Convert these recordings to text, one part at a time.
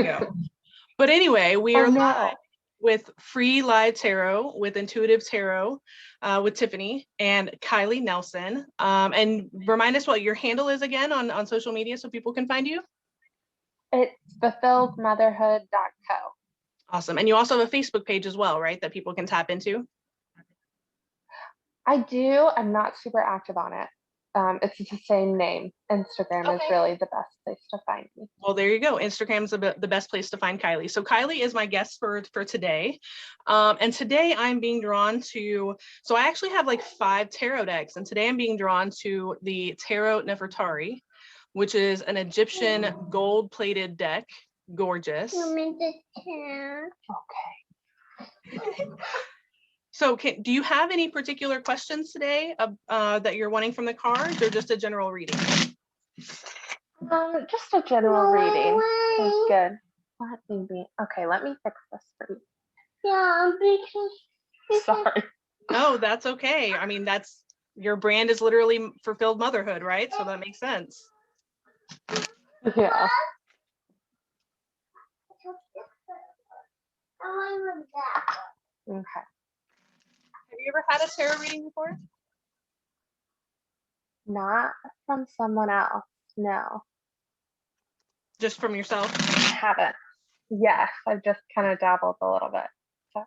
go. But anyway, we are live with free live tarot with Intuitive Tarot with Tiffany and Kylee Nelson. And remind us what your handle is again on social media so people can find you. It's fulfilledmotherhood.co. Awesome. And you also have a Facebook page as well, right? That people can tap into. I do. I'm not super active on it. It's the same name. Instagram is really the best place to find me. Well, there you go. Instagram is the best place to find Kylee. So Kylee is my guest for today. And today I'm being drawn to, so I actually have like 5 tarot decks. And today I'm being drawn to the Tarot Nefertari, which is an Egyptian gold-plated deck. Gorgeous. Okay. So do you have any particular questions today that you're wanting from the cards, or just a general reading? Just a general reading. That's good. Let me fix this for you. Yeah, because sorry. No, that's okay. I mean, your brand is literally fulfilled motherhood, right? So that makes sense. Yeah. Okay. Have you ever had a tarot reading before? Not from someone else, no. Just from yourself? I haven't. Yes, I've just kind of dabbled a little bit. So.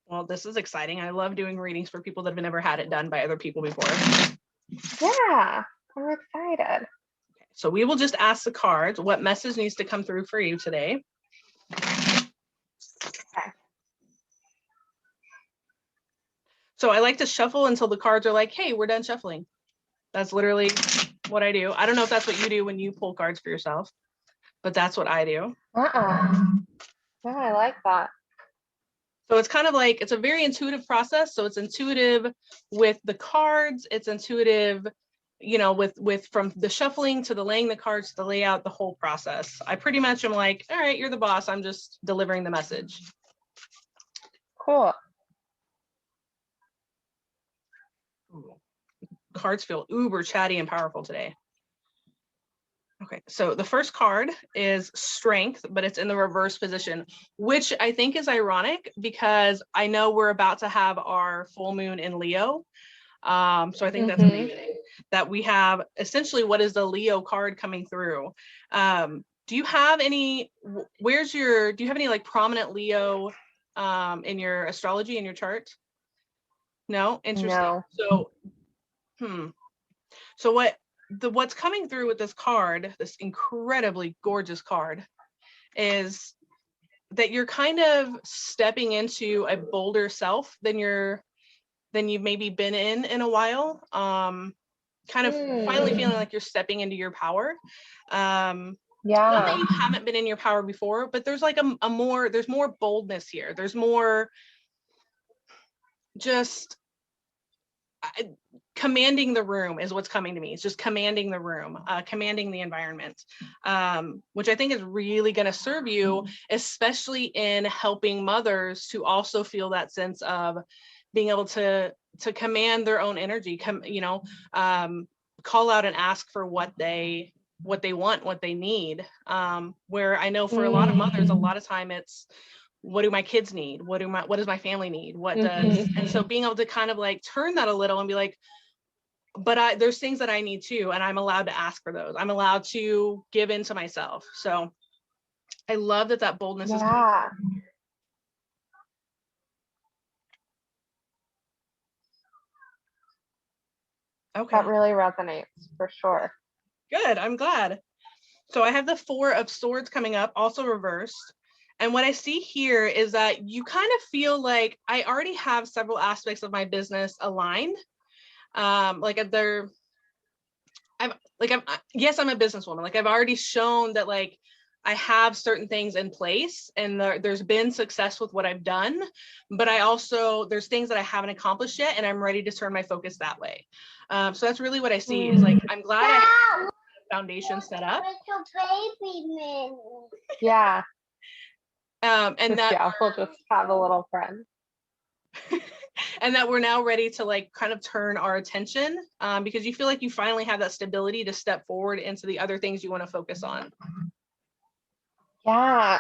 Well, this is exciting. I love doing readings for people that have never had it done by other people before. Yeah, I'm excited. Okay, so we will just ask the cards what message needs to come through for you today. Okay. So I like to shuffle until the cards are like, hey, we're done shuffling. That's literally what I do. I don't know if that's what you do when you pull cards for yourself, but that's what I do. Yeah, I like that. So it's kind of like, it's a very intuitive process. So it's intuitive with the cards. It's intuitive, you know, with from the shuffling to the laying the cards to the layout, the whole process. I pretty much am like, all right, you're the boss. I'm just delivering the message. Cool. Ooh. Cards feel uber chatty and powerful today. Okay, so the first card is Strength, but it's in the reverse position, which I think is ironic because I know we're about to have our full moon in Leo. So I think that's amazing that we have essentially what is the Leo card coming through. Do you have any, do you have any like prominent Leo in your astrology, in your chart? No? Interesting. No. So what's coming through with this card, this incredibly gorgeous card, is that you're kind of stepping into a bolder self than you've maybe been in a while. Kind of finally feeling like you're stepping into your power. Yeah. Not that you haven't been in your power before, but there's like there's more boldness here. There's more just commanding the room is what's coming to me. It's just commanding the room, commanding the environment, which I think is really going to serve you, especially in helping mothers to also feel that sense of being able to command their own energy, call out and ask for what they want, what they need. Where I know for a lot of mothers, a lot of time it's, what do my kids need? What does my family need? What does, and so being able to kind of like turn that a little and be like, but there's things that I need too, and I'm allowed to ask for those. I'm allowed to give in to myself. So I love that boldness is coming. Okay. That really resonates for sure. Good, I'm glad. So I have the 4 of Swords coming up, also reversed. And what I see here is that you kind of feel like I already have several aspects of my business aligned. Yes, I'm a businesswoman. Like I've already shown that like I have certain things in place and there's been success with what I've done, but there's things that I haven't accomplished yet and I'm ready to turn my focus that way. So that's really what I see is like, I'm glad I have a foundation set up. Yeah. And that we'll just have a little friend. And that we're now ready to like kind of turn our attention because you feel like you finally have that stability to step forward into the other things you want to focus on. Yeah,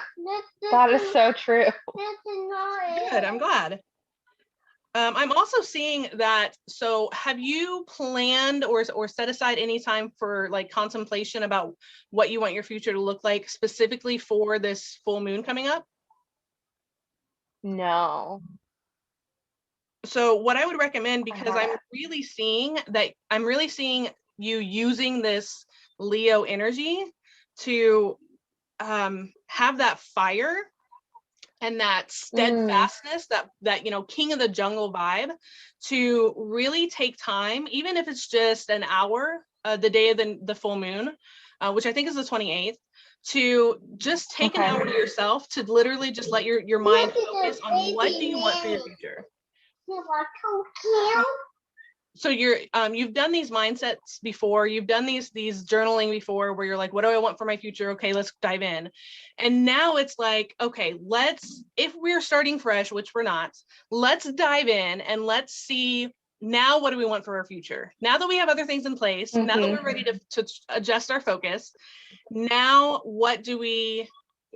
that is so true. Good, I'm glad. I'm also seeing that, so have you planned or set aside any time for like contemplation about what you want your future to look like specifically for this full moon coming up? No. So what I would recommend, because I'm really seeing you using this Leo energy to have that fire and that steadfastness, that king of the jungle vibe, to really take time, even if it's just an hour, the day of the full moon, which I think is the 28th, to just take an hour to yourself to literally just let your mind focus on what do you want for your future. So you've done these mindsets before, you've done these journaling before, where you're like, what do I want for my future? Okay, let's dive in. And now it's like, okay, if we're starting fresh, which we're not, let's dive in and let's see, now what do we want for our future? Now that we have other things in place, now that we're ready to adjust our focus, now what do we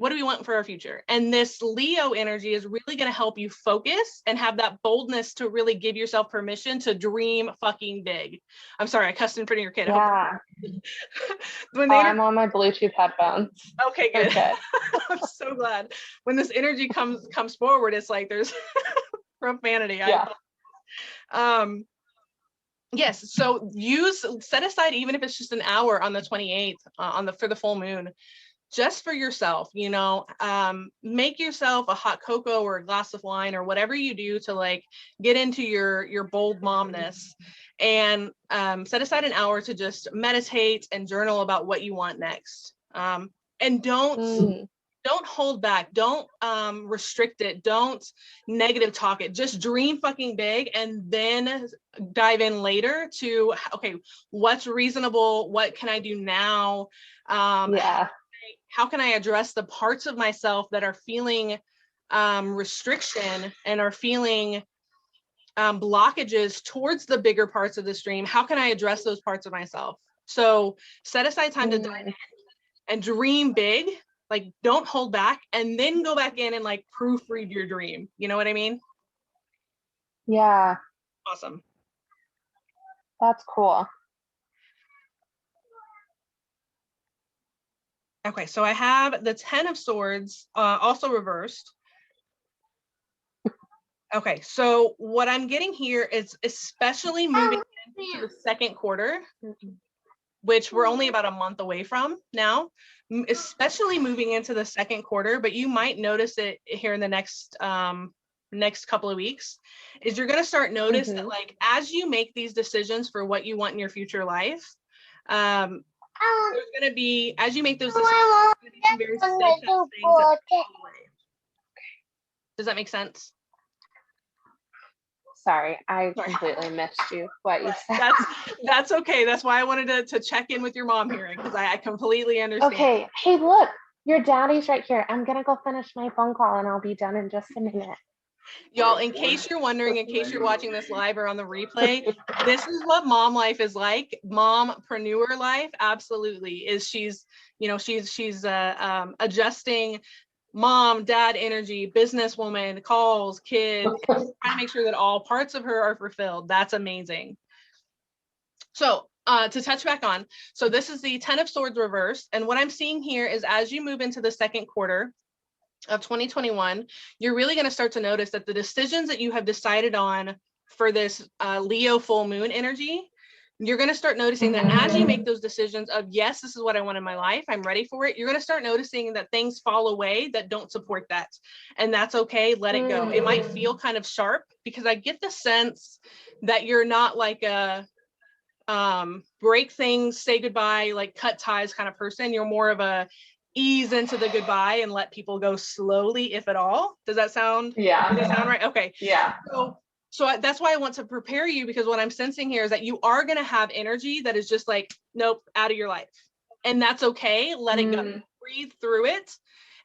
want for our future? And this Leo energy is really going to help you focus and have that boldness to really give yourself permission to dream fucking big. I'm sorry, I cussed in front of your kid. Yeah. I'm on my Bluetooth headphones. Okay, good. Okay. I'm so glad. When this energy comes forward, it's like there's profanity. Yeah. Yes, so set aside, even if it's just an hour on the 28th for the full moon, just for yourself, make yourself a hot cocoa or a glass of wine or whatever you do to like get into your bold momness, and set aside an hour to just meditate and journal about what you want next. And don't hold back, don't restrict it, don't negative talk it, just dream fucking big, and then dive in later to, okay, what's reasonable, what can I do now, how can I address the parts of myself that are feeling restriction and are feeling blockages towards the bigger parts of this dream? How can I address those parts of myself? So set aside time to dive in and dream big, like don't hold back, and then go back in and like proofread your dream. You know what I mean? Yeah. Awesome. That's cool. Okay, so I have the 10 of Swords, also reversed. Okay, so what I'm getting here is especially moving into the second quarter, which we're only about a month away from now, especially moving into the second quarter, but you might notice it here in the next couple of weeks, is you're going to start notice that like as you make these decisions for what you want in your future life, there's going to be, as you make those decisions, there's going to be some very steadfast things that fall away. Does that make sense? Sorry, I completely missed what you said. That's okay. That's why I wanted to check in with your mom here, because I completely understand. Okay. Hey, look, your daddy's right here. I'm gonna go finish my phone call and I'll be done in just a minute. Y'all, in case you're wondering, in case you're watching this live or on the replay, this is what mom life is like. Mompreneur life, absolutely, is she's adjusting mom, dad energy, businesswoman, calls, kids, trying to make sure that all parts of her are fulfilled. That's amazing. So to touch back on, so this is the 10 of Swords reversed. And what I'm seeing here is as you move into the second quarter of 2021, you're really going to start to notice that the decisions that you have decided on for this Leo full moon energy, you're going to start noticing that as you make those decisions of, yes, this is what I want in my life, I'm ready for it, you're going to start noticing that things fall away that don't support that. And that's okay. Let it go. It might feel kind of sharp, because I get the sense that you're not like a break things, say goodbye, like cut ties kind of person. You're more of a ease into the goodbye and let people go slowly, if at all. Does that sound right? Okay. Yeah. So that's why I want to prepare you, because what I'm sensing here is that you are going to have energy that is just like, nope, out of your life. And that's okay. Let it go. Breathe through it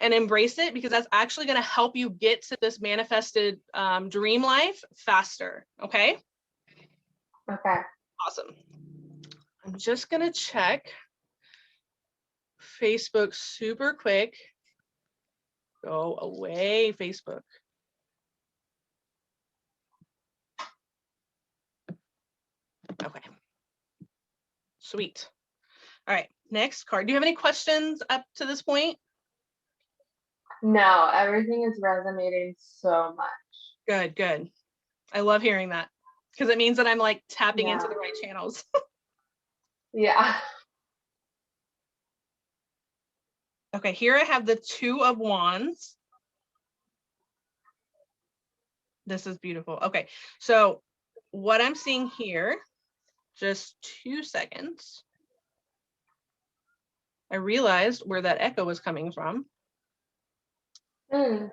and embrace it, because that's actually going to help you get to this manifested dream life faster. Okay. Okay. Awesome. I'm just going to check Facebook super quick. Go away, Facebook. Okay. Sweet. All right, next card. Do you have any questions up to this point? No, everything is resonating so much. Good, good. I love hearing that because it means that I'm like tapping into the right channels. Yeah. Okay, here I have the Two of Wands. This is beautiful. Okay, so what I'm seeing here, just 2 seconds. I realized where that echo was coming from. Mm.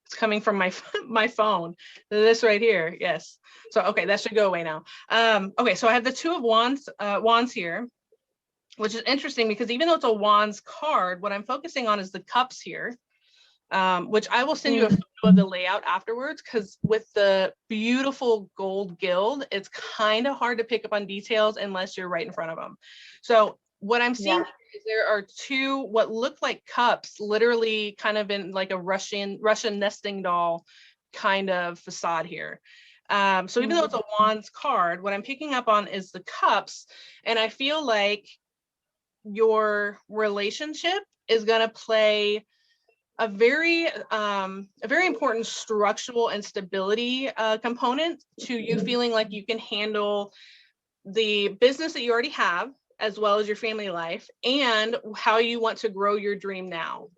It's coming from my my phone. This right here, yes. So okay, that should go away now. Okay, so I have the Two of Wands here, which is interesting because even though it's a Wands card, what I'm focusing on is the cups here, which I will send you a photo of the layout afterwards, because with the beautiful gold gild, it's kind of hard to pick up on details unless you're right in front of them. So what I'm seeing is there are two what look like cups, literally kind of in like a Russian nesting doll kind of facade here. So even though it's a Wands card, what I'm picking up on is the cups, and I feel like your relationship is going to play a very important structural and stability component to you feeling like you can handle the business that you already have, as well as your family life, and how you want to grow your dream now.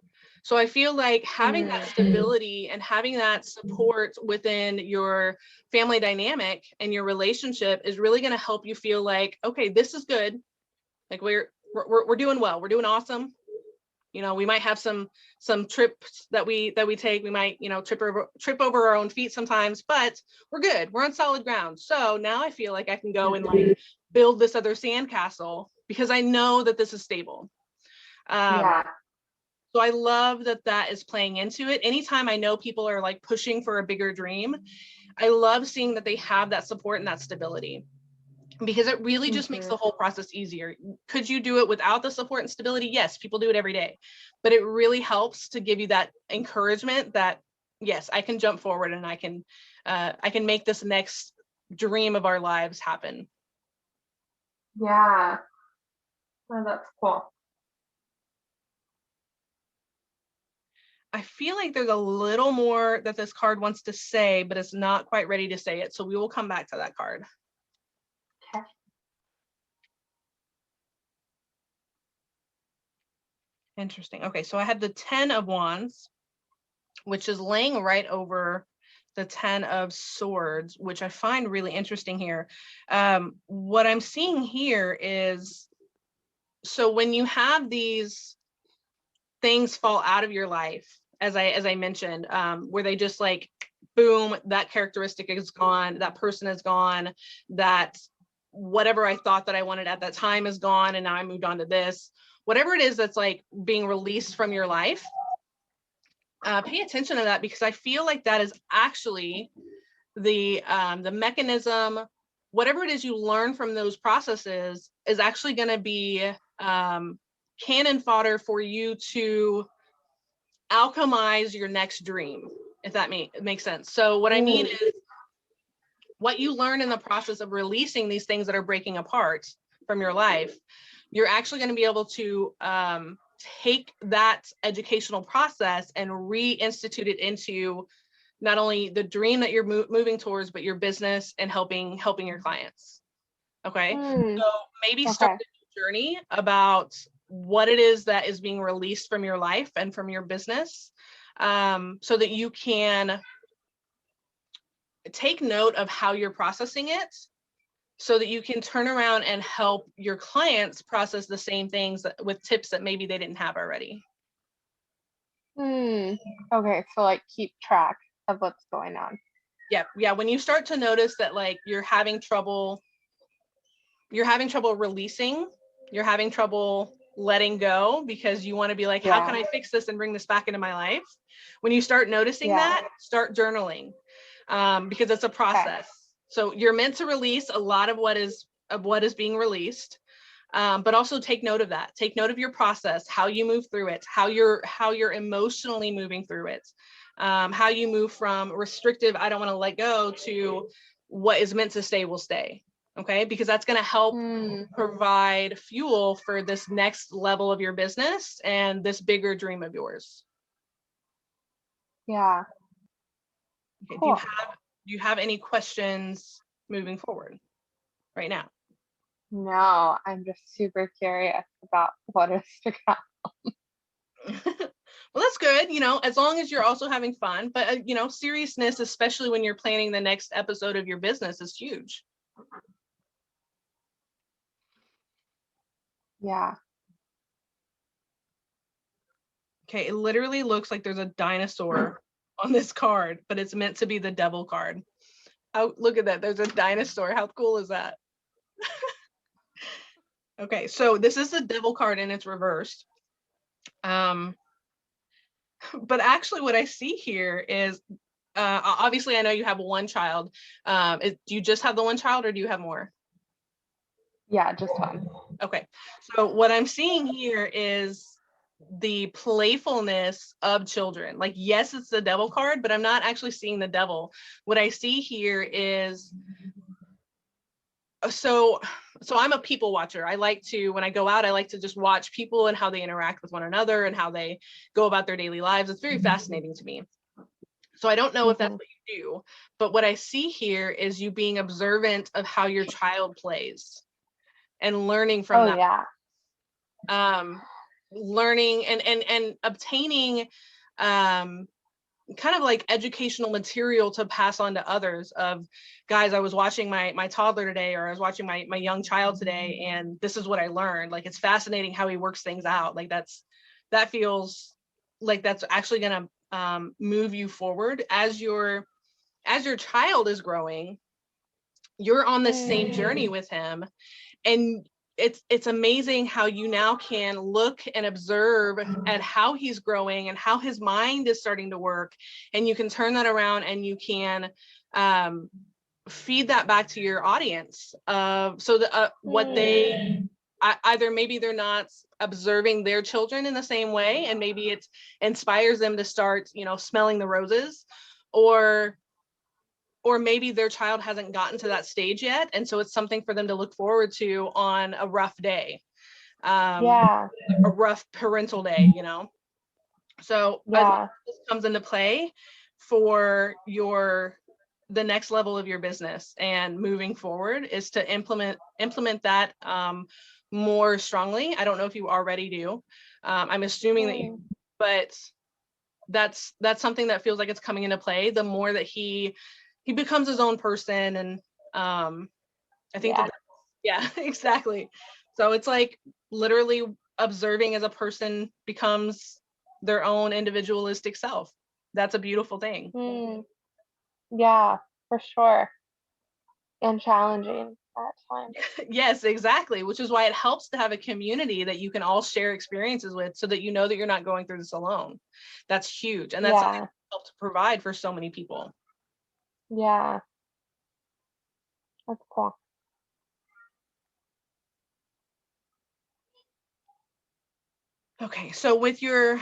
So I feel like having that stability and having that support within your family dynamic and your relationship is really going to help you feel like, okay, this is good. Like we're doing well. We're doing awesome. You know, we might have some trips that we take. We might, you know, trip over our own feet sometimes, but we're good. We're on solid ground. So now I feel like I can go and like build this other sandcastle because I know that this is stable. So I love that that is playing into it. Anytime I know people are like pushing for a bigger dream, I love seeing that they have that support and that stability, because it really just makes the whole process easier. Could you do it without the support and stability? Yes, people do it every day, but it really helps to give you that encouragement that, yes, I can jump forward and I can make this next dream of our lives happen. Yeah. Oh, that's cool. I feel like there's a little more that this card wants to say, but it's not quite ready to say it. So we will come back to that card. Okay. Interesting. Okay, so I had the 10 of Wands, which is laying right over the 10 of Swords, which I find really interesting here. What I'm seeing here is, so when you have these things fall out of your life, as I mentioned, where they just like, boom, that characteristic is gone, that person is gone, that whatever I thought that I wanted at that time is gone, and now I moved on to this. Whatever it is that's like being released from your life, pay attention to that, because I feel like that is actually the mechanism. Whatever it is you learn from those processes is actually going to be cannon fodder for you to alchemize your next dream, if that makes sense. So what I mean is, what you learn in the process of releasing these things that are breaking apart from your life, you're actually going to be able to take that educational process and reinstitute it into not only the dream that you're moving towards, but your business and helping your clients. Okay. So maybe start a journey about what it is that is being released from your life and from your business, so that you can take note of how you're processing it, so that you can turn around and help your clients process the same things with tips that maybe they didn't have already. Okay, so like keep track of what's going on. Yeah. When you start to notice that like you're having trouble releasing, you're having trouble letting go because you want to be like, how can I fix this and bring this back into my life? When you start noticing that, start journaling, because it's a process. So you're meant to release a lot of what is being released. But also take note of that. Take note of your process, how you move through it, how you're emotionally moving through it, how you move from restrictive, I don't want to let go, to what is meant to stay will stay. Okay, because that's going to help provide fuel for this next level of your business and this bigger dream of yours. Yeah. Okay, Cool. do you have any questions moving forward right now? No, I'm just super curious about what is to come. Well, that's good, you know, as long as you're also having fun, but you know, seriousness, especially when you're planning the next episode of your business, is huge. Yeah. Okay, it literally looks like there's a dinosaur on this card, but it's meant to be the devil card. Oh, look at that. There's a dinosaur. How cool is that? Okay, so this is the devil card and it's reversed. But actually what I see here is, obviously I know you have one child. Do you just have the one child or do you have more? Yeah, just one. Okay, so what I'm seeing here is the playfulness of children. Like, yes, it's the devil card, but I'm not actually seeing the devil. What I see here is, so I'm a people watcher. I like to, when I go out, I like to just watch people and how they interact with one another and how they go about their daily lives. It's very fascinating to me. So I don't know if that's what you do, but what I see here is you being observant of how your child plays and learning from that. Yeah. Learning and obtaining kind of like educational material to pass on to others of, guys, I was watching my toddler today, or I was watching my young child today, and this is what I learned. Like, it's fascinating how he works things out. Like, that feels like that's actually going to move you forward as your child is growing. You're on the same journey with him, and it's amazing how you now can look and observe at how he's growing and how his mind is starting to work, and you can turn that around and you can feed that back to your audience, so that what they either, maybe they're not observing their children in the same way, and maybe it inspires them to start, you know, smelling the roses, or maybe their child hasn't gotten to that stage yet, and so it's something for them to look forward to on a rough day, a rough parental day, you know. So this comes into play for the next level of your business, and moving forward is to implement that more strongly. I don't know if you already do. I'm assuming that you, but that's something that feels like it's coming into play the more that he becomes his own person. And I think yeah, exactly. So it's like literally observing as a person becomes their own individualistic self. That's a beautiful thing. Yeah, for sure. And challenging at times. Yes, exactly. Which is why it helps to have a community that you can all share experiences with, so that you know that you're not going through this alone. That's huge. And that's something that helps provide for so many people. Yeah. That's cool. Okay, so with your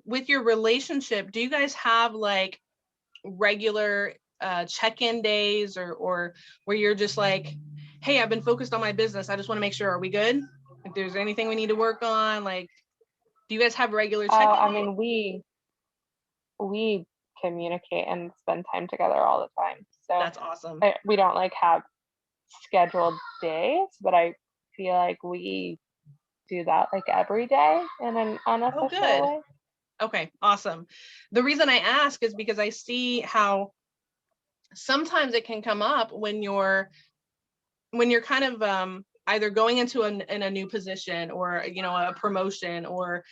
relationship, do you guys have like regular check-in days, or where you're just like, hey, I've been focused on my business, I just want to make sure, are we good? If there's anything we need to work on, like, do you guys have regular check-in I mean, we communicate and spend time together all the time. So that's awesome. We don't like have scheduled days, but I feel like we do that like every day in an unofficial way. Okay, awesome. The reason I ask is because I see how sometimes it can come up when you're kind of either going into in a new position, or, you know, a promotion, or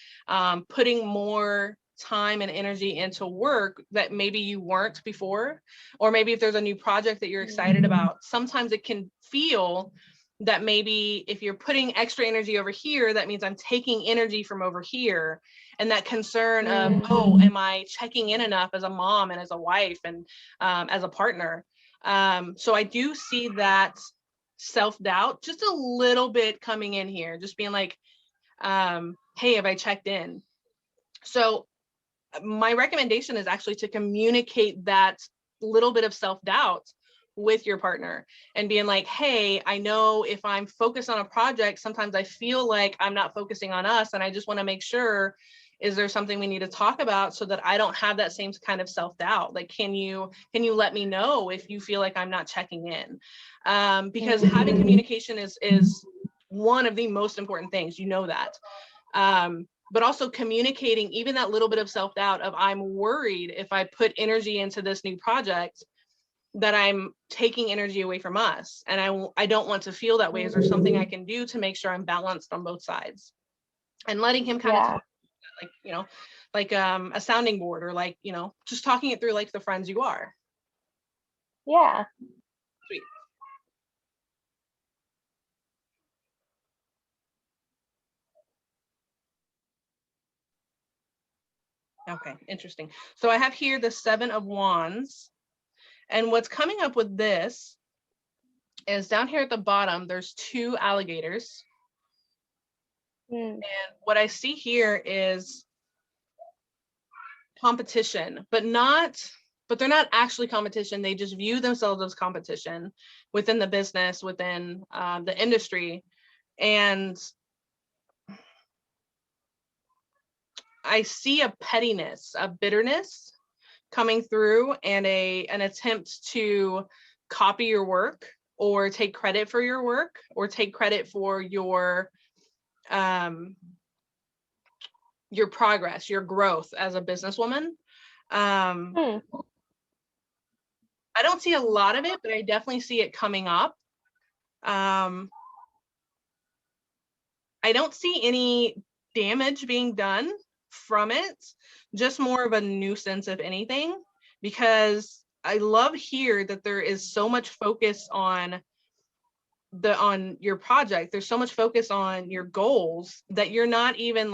putting more time and energy into work that maybe you weren't before, or maybe if there's a new project that you're excited about, sometimes it can feel that maybe if you're putting extra energy over here, that means I'm taking energy from over here, and that concern of, oh, am I checking in enough as a mom and as a wife and as a partner? So I do see that self-doubt, just a little bit coming in here, just being like, hey, have I checked in? So my recommendation is actually to communicate that little bit of self-doubt with your partner and being like, hey, I know if I'm focused on a project, sometimes I feel like I'm not focusing on us, and I just want to make sure, is there something we need to talk about so that I don't have that same kind of self-doubt? Like, can you let me know if you feel like I'm not checking in? Because having communication is one of the most important things, you know that. But also communicating even that little bit of self-doubt of, I'm worried if I put energy into this new project that I'm taking energy away from us. And I don't want to feel that way. Is there something I can do to make sure I'm balanced on both sides? And letting him kind of talk, like, you know, like a sounding board, or like, you know, just talking it through like the friends you are. Yeah. Sweet. Okay, interesting. So I have here the 7 of Wands. And what's coming up with this is down here at the bottom, there's 2 alligators. And what I see here is competition, but they're not actually competition. They just view themselves as competition within the business, within the industry. And I see a pettiness, a bitterness coming through, and an attempt to copy your work, or take credit for your work, or take credit for your progress, your growth as a businesswoman. I don't see a lot of it, but I definitely see it coming up. I don't see any damage being done from it, just more of a nuisance, if anything, because I love here that there is so much focus on your project. There's so much focus on your goals that you're not even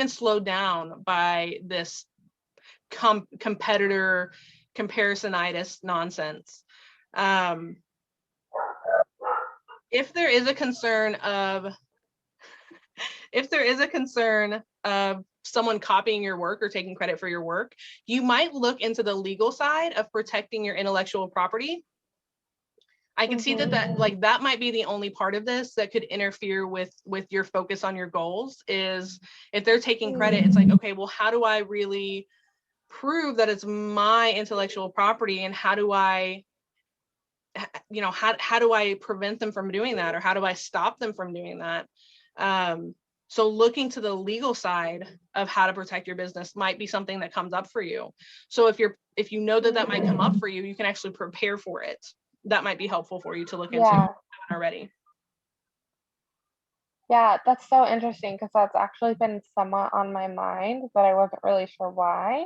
slowed down by this competitor comparisonitis nonsense. If there is a concern of someone copying your work or taking credit for your work, you might look into the legal side of protecting your intellectual property. I can see that might be the only part of this that could interfere with your focus on your goals. Is if they're taking credit, it's like, okay, well, how do I really prove that it's my intellectual property, and how do I prevent them from doing that, or how do I stop them from doing that? So looking to the legal side of how to protect your business might be something that comes up for you. So if you know that might come up for you, you can actually prepare for it. That might be helpful for you to look into already. Yeah, that's so interesting, because that's actually been somewhat on my mind, but I wasn't really sure why.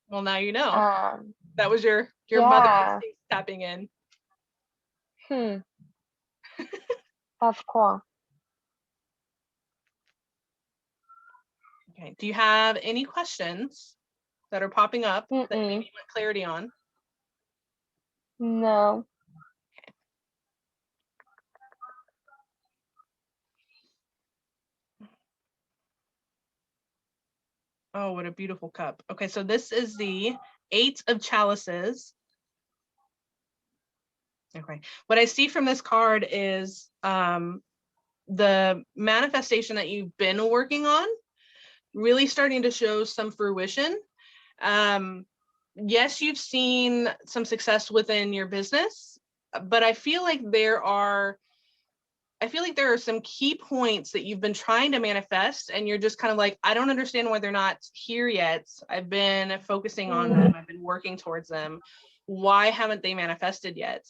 Well, now you know. That was your mother instinct tapping in. That's cool. Okay. Do you have any questions that are popping up that maybe you want clarity on? No. Oh, what a beautiful cup. Okay, so this is the 8 of Chalices. Okay, what I see from this card is the manifestation that you've been working on really starting to show some fruition. Yes, you've seen some success within your business, but I feel like there are some key points that you've been trying to manifest, and you're just kind of like, I don't understand why they're not here yet. I've been focusing on them. I've been working towards them. Why haven't they manifested yet?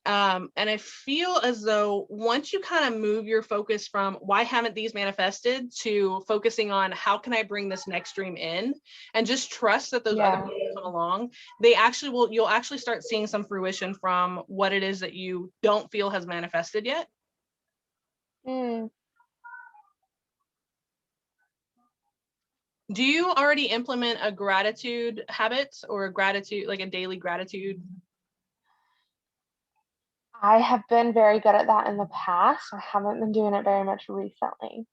And I feel as though once you kind of move your focus from why haven't these manifested to focusing on how can I bring this next dream in, and just trust that those other people come along, you'll actually start seeing some fruition from what it is that you don't feel has manifested yet. Do you already implement a gratitude habit, or a daily gratitude? I have been very good at that in the past. I haven't been doing it very much recently.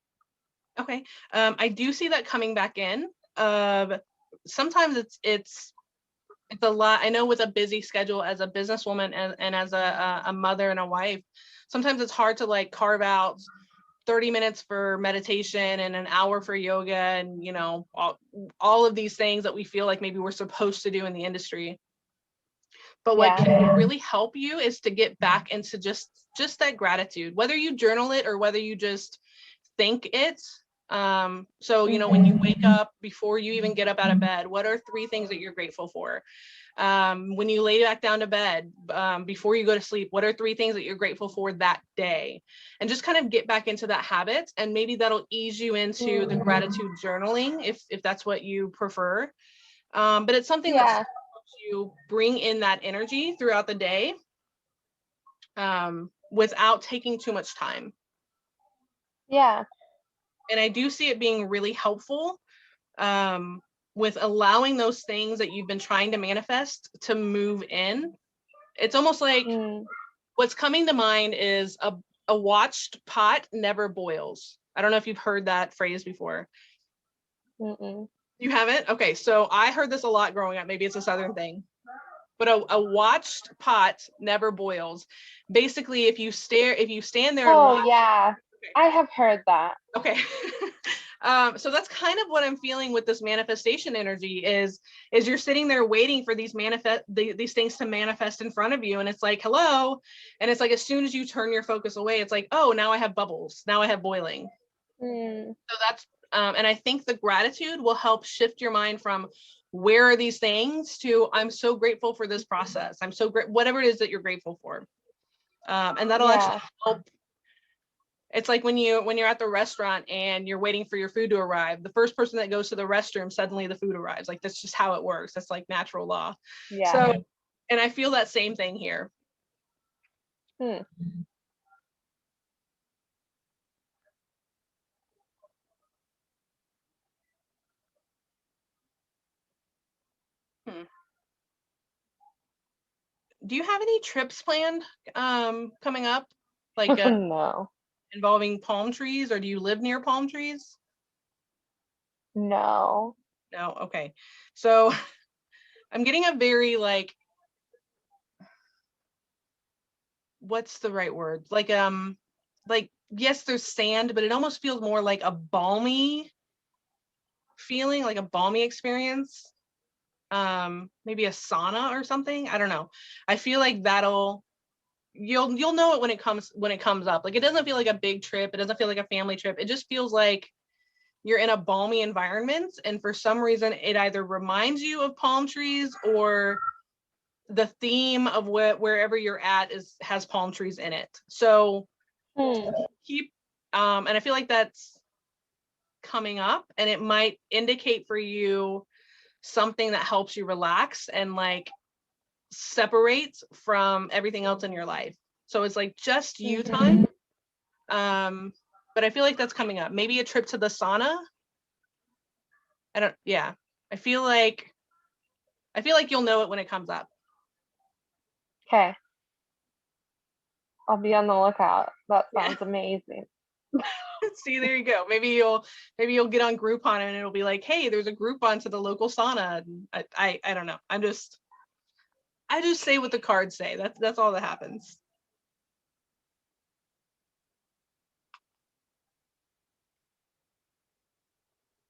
Okay. I do see that coming back in. Sometimes it's a lot. I know with a busy schedule as a businesswoman and as a mother and a wife, sometimes it's hard to like carve out 30 minutes for meditation and an hour for yoga and, you know, all of these things that we feel like maybe we're supposed to do in the industry. But what can really help you is to get back into just that gratitude, whether you journal it or whether you just think it. So, you know, when you wake up, before you even get up out of bed, what are 3 things that you're grateful for? When you lay back down to bed, before you go to sleep, what are 3 things that you're grateful for that day? And just kind of get back into that habit, and maybe that'll ease you into the gratitude journaling if that's what you prefer. But it's something that helps you bring in that energy throughout the day, without taking too much time. Yeah. And I do see it being really helpful, with allowing those things that you've been trying to manifest to move in. It's almost like what's coming to mind is a watched pot never boils. I don't know if you've heard that phrase before. Mm-mm. You haven't? Okay, so I heard this a lot growing up. Maybe it's a Southern thing. But a watched pot never boils. Basically, if you stand there and watch. Yeah, I have heard that. Okay. So that's kind of what I'm feeling with this manifestation energy is you're sitting there waiting for these things to manifest in front of you. And it's like, hello. And it's like, as soon as you turn your focus away, it's like, oh, now I have bubbles. Now I have boiling. So that's, and I think the gratitude will help shift your mind from where are these things to I'm so grateful for this process. I'm so great, whatever it is that you're grateful for. And that'll actually help. It's like when you're at the restaurant and you're waiting for your food to arrive, the first person that goes to the restroom, suddenly the food arrives. Like, that's just how it works. That's like natural law. Yeah. So, and I feel that same thing here. Do you have any trips planned coming up? Like no. Involving palm trees, or do you live near palm trees? No. No, okay. So I'm getting a very like, what's the right word? Like yes, there's sand, but it almost feels more like a balmy feeling, like a balmy experience. Maybe a sauna or something. I don't know. I feel like you'll know it when it comes up. Like, it doesn't feel like a big trip. It doesn't feel like a family trip. It just feels like you're in a balmy environment, and for some reason it either reminds you of palm trees, or the theme of wherever you're at has palm trees in it. So keep and I feel like that's coming up, and it might indicate for you something that helps you relax and like separate from everything else in your life. So it's like just you time. But I feel like that's coming up. Maybe a trip to the sauna. I feel like you'll know it when it comes up. Okay. I'll be on the lookout. That sounds amazing. See, there you go. Maybe you'll get on Groupon and it'll be like, hey, there's a Groupon to the local sauna. I don't know. I just say what the cards say. That's all that happens.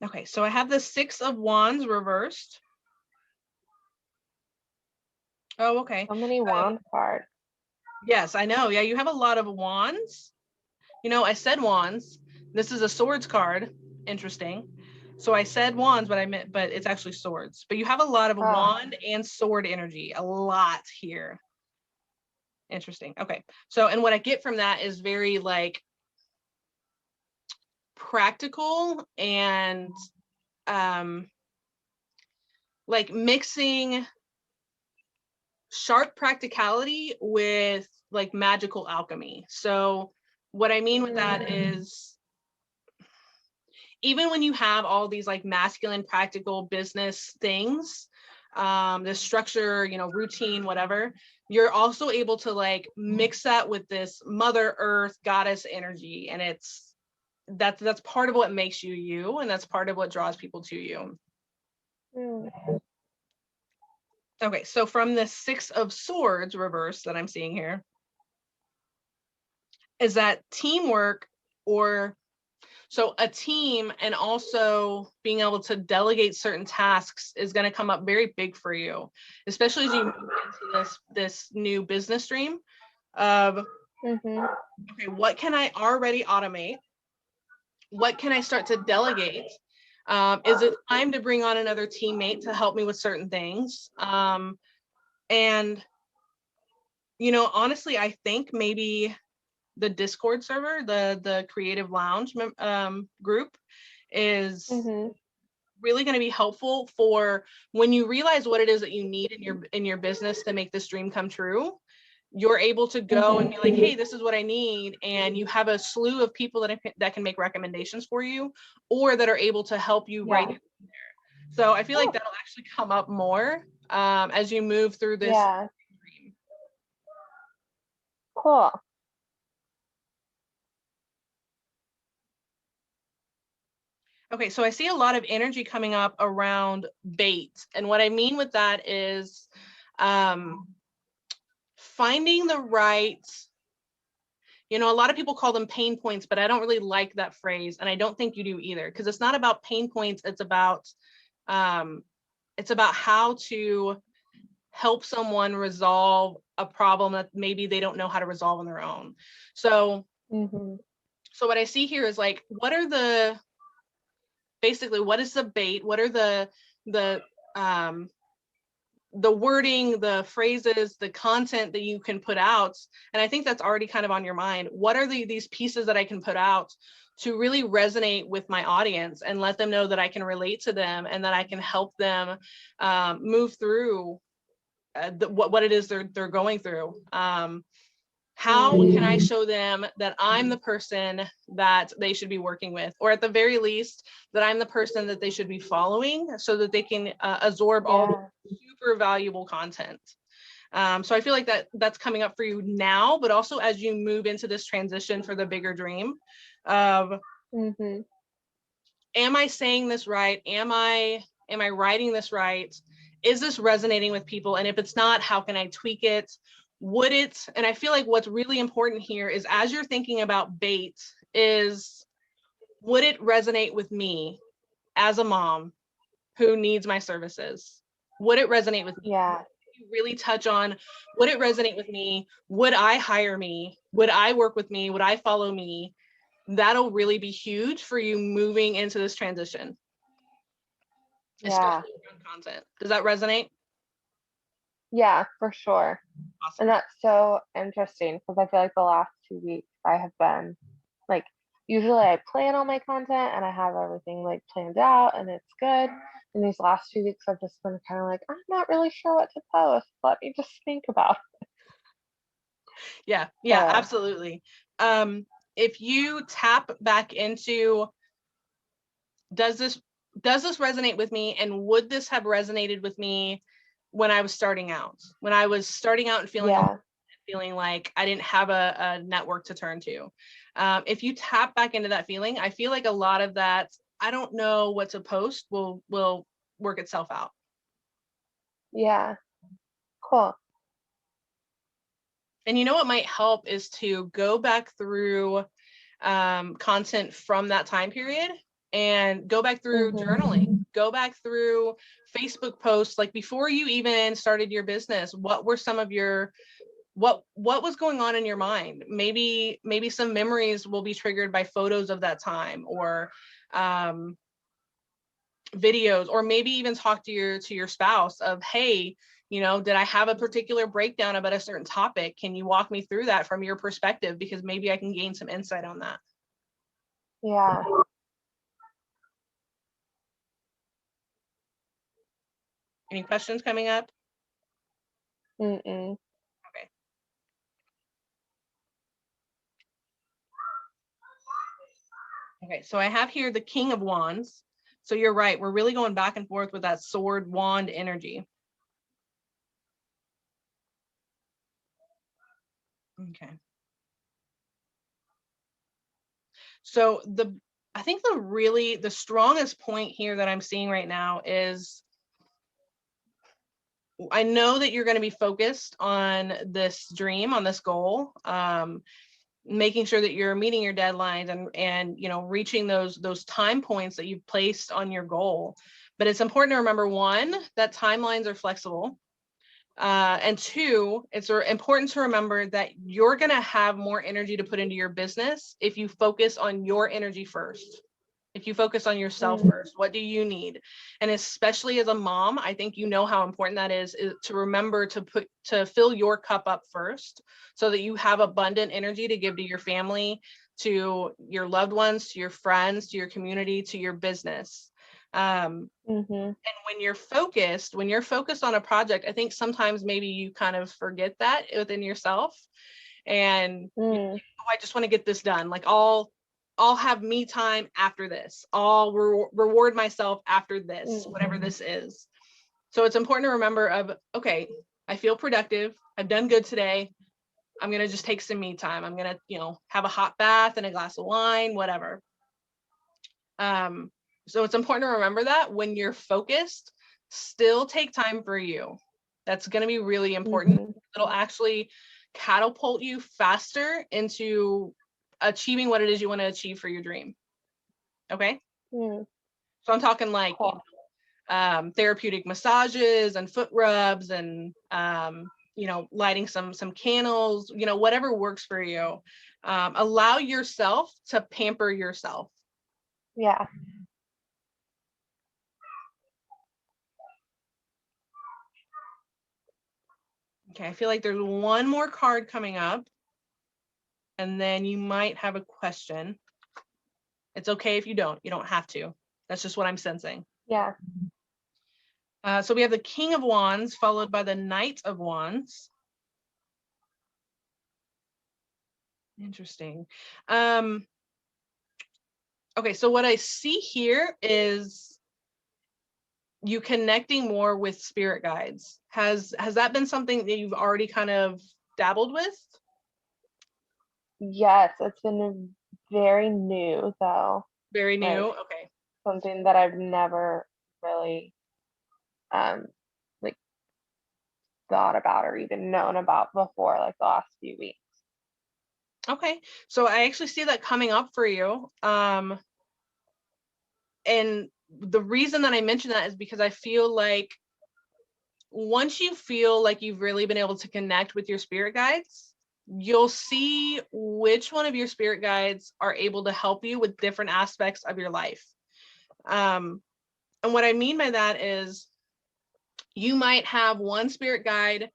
Okay, so I have the 6 of Wands reversed. Oh, okay. So many wand cards. Yes, I know. Yeah, you have a lot of wands. You know, I said wands. This is a swords card. Interesting. So I said wands, but it's actually swords. But you have a lot of wand and sword energy. A lot here. Interesting. Okay. So, and what I get from that is very like practical and like mixing sharp practicality with like magical alchemy. So what I mean with that is, even when you have all these like masculine practical business things, this structure, you know, routine, whatever, you're also able to like mix that with this Mother Earth goddess energy. And that's part of what makes you you, and that's part of what draws people to you. Okay, so from the Six of Swords reverse that I'm seeing here, is that teamwork, or so a team, and also being able to delegate certain tasks is going to come up very big for you, especially as you move into this new business stream of, okay, what can I already automate? What can I start to delegate? Is it time to bring on another teammate to help me with certain things? And, you know, honestly, I think maybe the Discord server, the Creative Lounge group is really going to be helpful for when you realize what it is that you need in your business to make this dream come true. You're able to go and be like, hey, this is what I need. And you have a slew of people that can make recommendations for you, or that are able to help you right there. So I feel like that'll actually come up more as you move through this dream. Cool. Okay, so I see a lot of energy coming up around bait. And what I mean with that is finding the right, you know, a lot of people call them pain points, but I don't really like that phrase. And I don't think you do either, because it's not about pain points. It's about how to help someone resolve a problem that maybe they don't know how to resolve on their own. So, so what I see here is like, what is the bait? What are the wording, the phrases, the content that you can put out? And I think that's already kind of on your mind. What are these pieces that I can put out to really resonate with my audience and let them know that I can relate to them and that I can help them move through what it is they're going through? How can I show them that I'm the person that they should be working with, or at the very least, that I'm the person that they should be following, so that they can absorb all the super valuable content? So I feel like that's coming up for you now, but also as you move into this transition for the bigger dream of, am I saying this right? Am I writing this right? Is this resonating with people? And if it's not, how can I tweak it? Would it? And I feel like what's really important here is, as you're thinking about bait, is would it resonate with me as a mom who needs my services? Would it resonate with me? You really touch on, would it resonate with me? Would I hire me? Would I work with me? Would I follow me? That'll really be huge for you moving into this transition. Especially around content. Does that resonate? Yeah, for sure. Awesome. And that's so interesting, because I feel like the last 2 weeks I have been like, usually I plan all my content and I have everything like planned out and it's good. And these last 2 weeks I've just been kind of like, I'm not really sure what to post. Let me just think about it. Yeah, absolutely. If you tap back into, does this resonate with me, and would this have resonated with me when I was starting out? When I was starting out and feeling like I didn't have a network to turn to. If you tap back into that feeling, I feel like a lot of that, I don't know what to post, will work itself out. Yeah, cool. And you know what might help is to go back through content from that time period, and go back through journaling, go back through Facebook posts, like before you even started your business. What were some of your, what was going on in your mind? Maybe some memories will be triggered by photos of that time, or videos, or maybe even talk to your spouse of, hey, you know, did I have a particular breakdown about a certain topic? Can you walk me through that from your perspective? Because maybe I can gain some insight on that. Yeah. Any questions coming up? Okay. Okay, so I have here the King of Wands. So you're right, we're really going back and forth with that sword wand energy. Okay. So I think the strongest point here that I'm seeing right now is, I know that you're going to be focused on this dream, on this goal, making sure that you're meeting your deadlines and reaching those time points that you've placed on your goal. But it's important to remember, one, that timelines are flexible. And two, it's important to remember that you're going to have more energy to put into your business if you focus on your energy first. If you focus on yourself first, what do you need? And especially as a mom, I think you know how important that is to remember to fill your cup up first, so that you have abundant energy to give to your family, to your loved ones, to your friends, to your community, to your business. And when you're focused on a project, I think sometimes maybe you kind of forget that within yourself, and I just want to get this done. Like I'll have me time after this. I'll reward myself after this, whatever this is. So it's important to remember okay, I feel productive. I've done good today. I'm going to just take some me time. I'm going to, have a hot bath and a glass of wine, whatever. So it's important to remember that when you're focused, still take time for you. That's going to be really important. It'll actually catapult you faster into achieving what it is you want to achieve for your dream. Okay. So I'm talking like, cool. Therapeutic massages and foot rubs and, lighting some candles, whatever works for you. Allow yourself to pamper yourself. Yeah. Okay, I feel like there's one more card coming up, and then you might have a question. It's okay if you don't. You don't have to. That's just what I'm sensing. Yeah. So we have the King of Wands followed by the Knight of Wands. Interesting. Okay, so what I see here is you connecting more with spirit guides. Has that been something that you've already kind of dabbled with? Yes, it's been very new though. Very new. Like, okay. Something that I've never really like thought about or even known about before, like the last few weeks. Okay, so I actually see that coming up for you. And the reason that I mention that is because I feel like once you feel like you've really been able to connect with your spirit guides, you'll see which one of your spirit guides are able to help you with different aspects of your life. And what I mean by that is you might have one spirit guide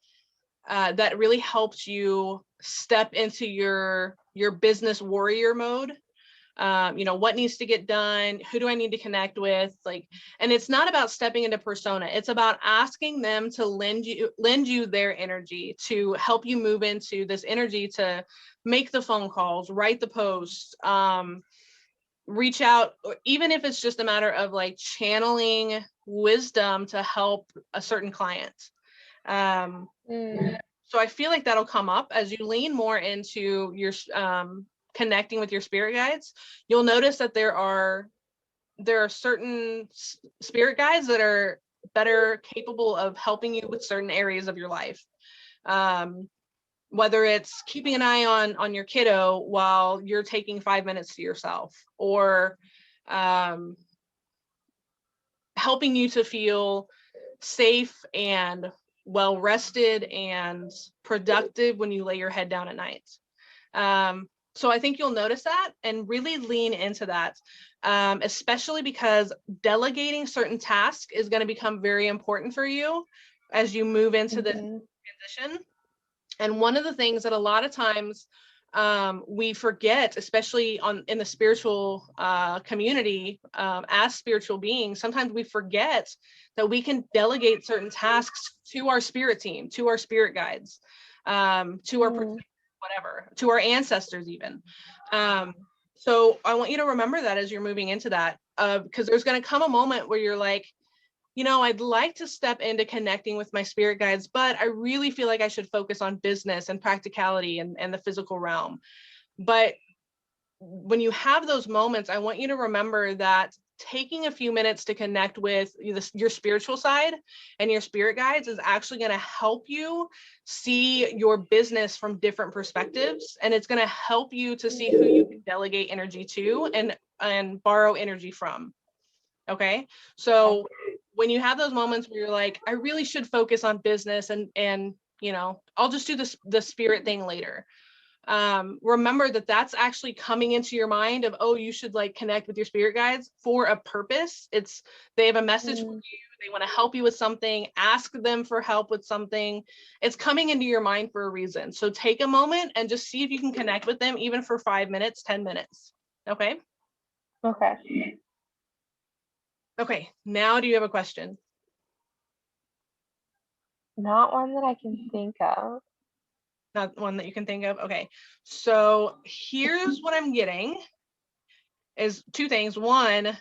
that really helps you step into your business warrior mode. What needs to get done, who do I need to connect with, and it's not about stepping into persona, it's about asking them to lend you their energy, to help you move into this energy, to make the phone calls, write the posts, reach out, even if it's just a matter of like channeling wisdom to help a certain client. So I feel like that'll come up as you lean more into your connecting with your spirit guides. You'll notice that there are certain spirit guides that are better capable of helping you with certain areas of your life. Whether it's keeping an eye on your kiddo while you're taking 5 minutes to yourself, or helping you to feel safe and well rested and productive when you lay your head down at night. So I think you'll notice that and really lean into that, especially because delegating certain tasks is going to become very important for you as you move into this transition. And one of the things that a lot of times we forget, especially in the spiritual community, as spiritual beings, sometimes we forget that we can delegate certain tasks to our spirit team, to our spirit guides, to our whatever, to our ancestors even. So I want you to remember that as you're moving into that, because there's going to come a moment where you're like, I'd like to step into connecting with my spirit guides, but I really feel like I should focus on business and practicality and the physical realm. But when you have those moments, I want you to remember that taking a few minutes to connect with your spiritual side and your spirit guides is actually going to help you see your business from different perspectives. And it's going to help you to see who you can delegate energy to and borrow energy from. Okay. So when you have those moments where you're like, I really should focus on business and I'll just do the spirit thing later. Remember that that's actually coming into your mind of, oh, you should like connect with your spirit guides for a purpose. They have a message for you. They want to help you with something. Ask them for help with something. It's coming into your mind for a reason. So take a moment and just see if you can connect with them, even for 5 minutes, 10 minutes. Okay. Okay. Okay. Now, do you have a question? Not one that I can think of. Not one that you can think of. Okay. So here's what I'm getting is 2 things. One,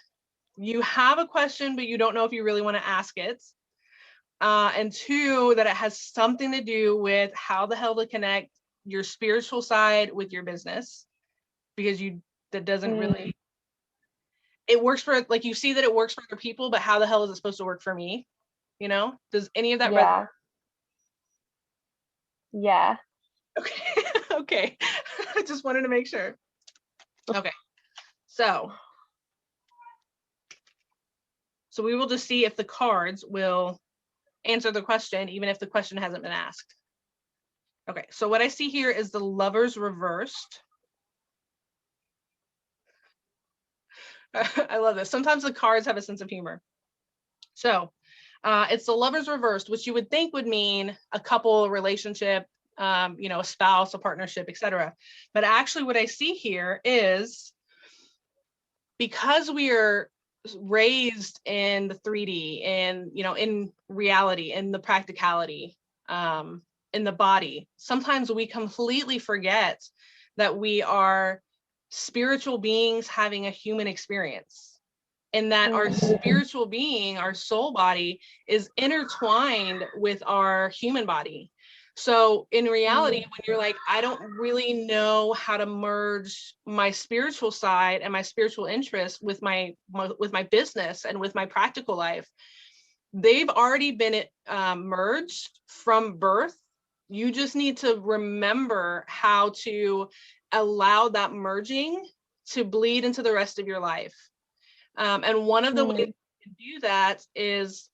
you have a question, but you don't know if you really want to ask it. And 2, that it has something to do with how the hell to connect your spiritual side with your business, because that doesn't really, it works for, like, you see that it works for other people, but how the hell is it supposed to work for me? Does any of that resonate? Yeah. Okay. Okay. I just wanted to make sure. Okay. So we will just see if the cards will answer the question, even if the question hasn't been asked. Okay, so what I see here is the Lovers reversed. I love this. Sometimes the cards have a sense of humor. So it's the Lovers reversed, which you would think would mean a couple, relationship, a spouse, a partnership, etc. But actually what I see here is, because we are raised in the 3D and, in reality, in the practicality, in the body, sometimes we completely forget that we are spiritual beings having a human experience, and that our spiritual being, our soul body, is intertwined with our human body. So in reality, when you're like, I don't really know how to merge my spiritual side and my spiritual interests with my business and with my practical life, they've already been merged from birth. You just need to remember how to allow that merging to bleed into the rest of your life. And one of the ways to do that is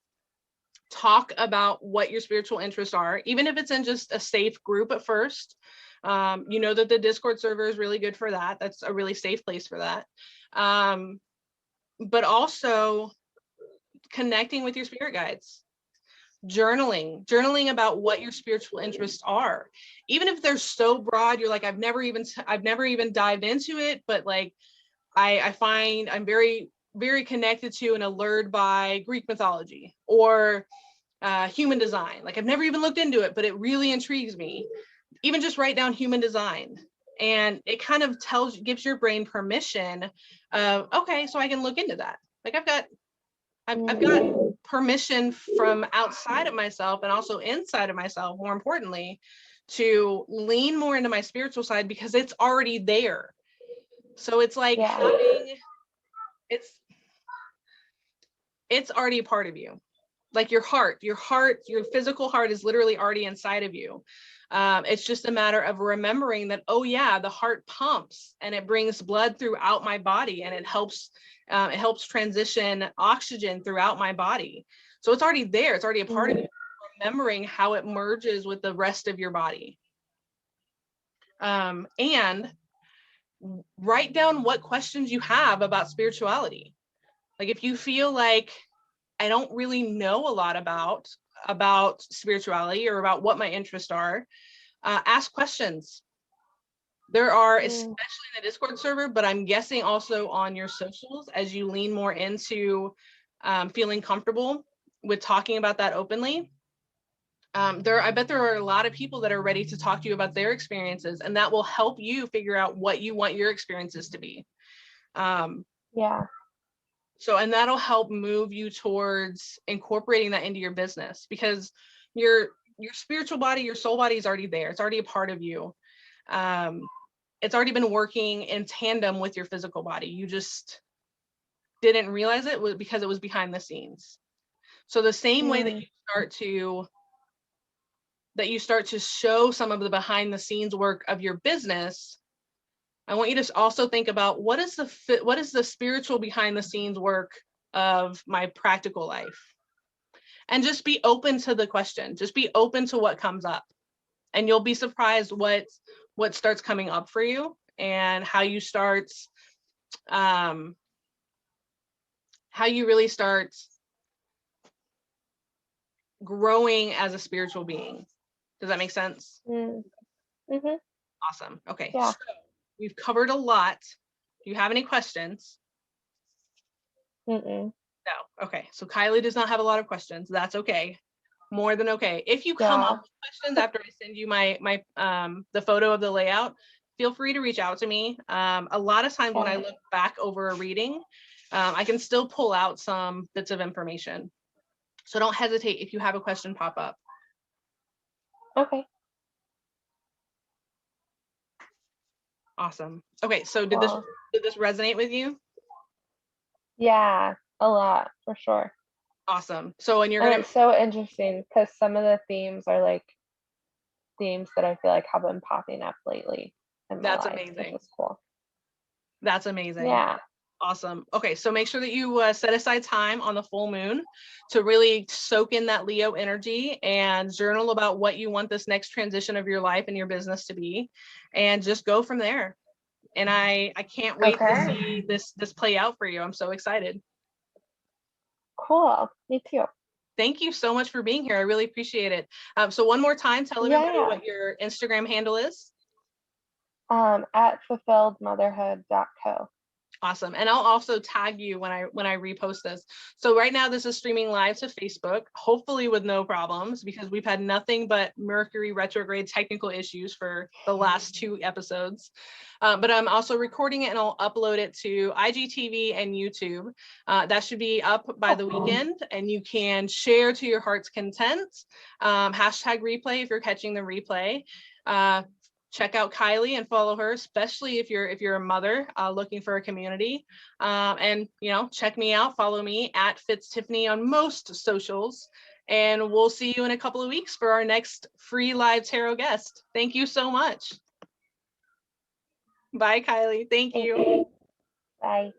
talk about what your spiritual interests are, even if it's in just a safe group at first. That the Discord server is really good for that. That's a really safe place for that. But also connecting with your spirit guides, journaling about what your spiritual interests are, even if they're so broad. You're like, I've never even dived into it, but like I find I'm very, very connected to and allured by Greek mythology or human design. Like, I've never even looked into it, but it really intrigues me. Even just write down human design, and it kind of gives your brain permission of, okay, so I can look into that. Like, I've got permission from outside of myself and also inside of myself, more importantly, to lean more into my spiritual side, because it's already there. So it's like it's already a part of you. Like your physical heart is literally already inside of you. It's just a matter of remembering that, oh yeah, the heart pumps and it brings blood throughout my body, and it helps transition oxygen throughout my body. So it's already there. It's already a part of you. Remembering how it merges with the rest of your body. And write down what questions you have about spirituality. Like, if you feel like, I don't really know a lot about spirituality or about what my interests are, ask questions. There are, especially in the Discord server, but I'm guessing also on your socials, as you lean more into feeling comfortable with talking about that openly. I bet there are a lot of people that are ready to talk to you about their experiences, and that will help you figure out what you want your experiences to be. So, and that'll help move you towards incorporating that into your business, because your spiritual body, your soul body is already there. It's already a part of you. It's already been working in tandem with your physical body. You just didn't realize it was because it was behind the scenes. So the same way that you start to show some of the behind the scenes work of your business, I want you to also think about what is the spiritual behind the scenes work of my practical life, and just be open to the question. Just be open to what comes up, and you'll be surprised what starts coming up for you, and how you really start growing as a spiritual being. Does that make sense? Mm-hmm. Awesome. Okay. Yeah. So we've covered a lot. Do you have any questions? Mm-mm. No. Okay. So Kylee does not have a lot of questions. That's okay. More than okay. If you come up with questions after I send you my the photo of the layout, feel free to reach out to me. A lot of times when I look back over a reading, I can still pull out some bits of information. So don't hesitate if you have a question pop up. Okay. Awesome. Okay, so did this resonate with you? Yeah, a lot, for sure. Awesome. So and it's so interesting because some of the themes are like themes that I feel like have been popping up lately in my life. Amazing. Which is cool. That's amazing. Yeah. Awesome. Okay, so make sure that you set aside time on the full moon to really soak in that Leo energy and journal about what you want this next transition of your life and your business to be, and just go from there. And I can't wait to see this play out for you. I'm so excited. Cool. Me too. Thank you so much for being here. I really appreciate it. So one more time, tell everybody what your Instagram handle is. At fulfilledmotherhood.co. Awesome. And I'll also tag you when I repost this. So right now this is streaming live to Facebook, hopefully with no problems, because we've had nothing but Mercury retrograde technical issues for the last 2 episodes. But I'm also recording it and I'll upload it to IGTV and YouTube. That should be up by the weekend, and you can share to your heart's content. Hashtag replay if you're catching the replay. Check out Kylee and follow her, especially if you're a mother looking for a community. And check me out, follow me at FitzTiffany on most socials. And we'll see you in a couple of weeks for our next free live tarot guest. Thank you so much. Bye, Kylee. Thank you. Bye.